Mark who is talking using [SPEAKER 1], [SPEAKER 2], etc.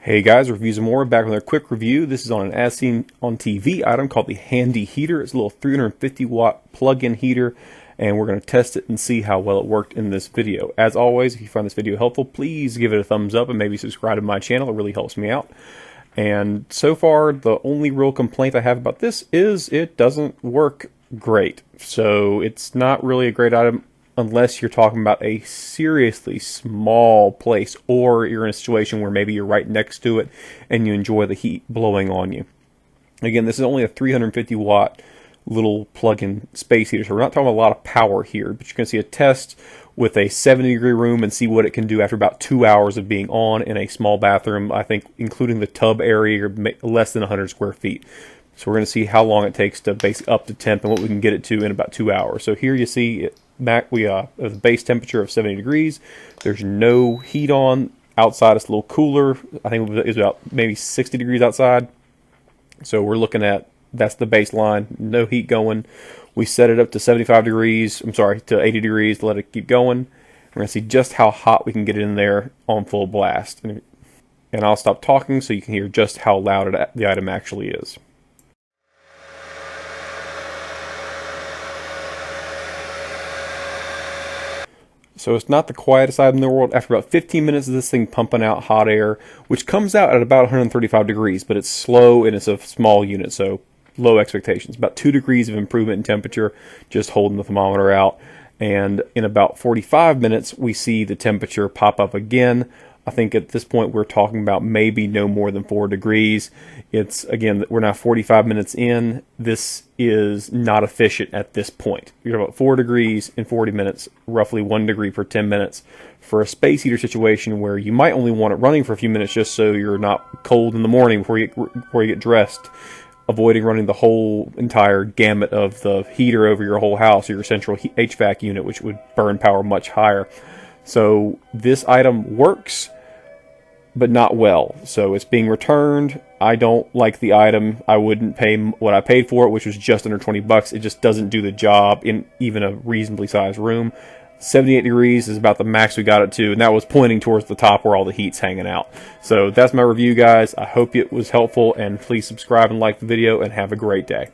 [SPEAKER 1] Hey guys, Reviews and More, back with a quick review. This is on an As Seen on TV item called the Handy Heater. It's a little 350 watt plug-in heater, and we're going to test it and see how well it worked in this video. As always, if you find this video helpful, please give it a thumbs up and maybe subscribe to my channel. It really helps me out. And so far, the only real complaint I have about this is it doesn't work great. So it's not really a great item unless you're talking about a seriously small place, or you're in a situation where maybe you're right next to it and you enjoy the heat blowing on you. Again, this is only a 350 watt little plug-in space heater, so we're not talking about a lot of power here, but you're going to see a test with a 70-degree room and see what it can do after about 2 hours of being on in a small bathroom, I think including the tub area, or less than 100 square feet. So we're going to see how long it takes to base up to temp and what we can get it to in about 2 hours. So here you see it. We have a base temperature of 70 degrees. There's no heat on. Outside it's a little cooler. I think it's about maybe 60 degrees outside. So we're looking at, that's the baseline. No heat going. We set it up to 75 degrees. I'm sorry, to 80 degrees to let it keep going. We're going to see just how hot we can get it in there on full blast. And I'll stop talking so you can hear just how loud the item actually is. So it's not the quietest item in the world. After about 15 minutes of this thing pumping out hot air, which comes out at about 135 degrees, but it's slow and it's a small unit, so low expectations. About 2 degrees of improvement in temperature, just holding the thermometer out. And in about 45 minutes, we see the temperature pop up again. I think at this point we're talking about maybe no more than 4 degrees. It's, again, we're now 45 minutes in. This is not efficient at this point. You're about 4 degrees in 40 minutes, roughly 1 degree per 10 minutes. For a space heater situation where you might only want it running for a few minutes just so you're not cold in the morning before you get dressed, avoiding running the whole entire gamut of the heater over your whole house or your central HVAC unit, which would burn power much higher. So this item works, but not well. So it's being returned. I don't like the item. I wouldn't pay what I paid for it, which was just under 20 bucks. It just doesn't do the job in even a reasonably sized room. 78 degrees is about the max we got it to, and that was pointing towards the top where all the heat's hanging out. So that's my review, guys. I hope it was helpful, and please subscribe and like the video, and have a great day.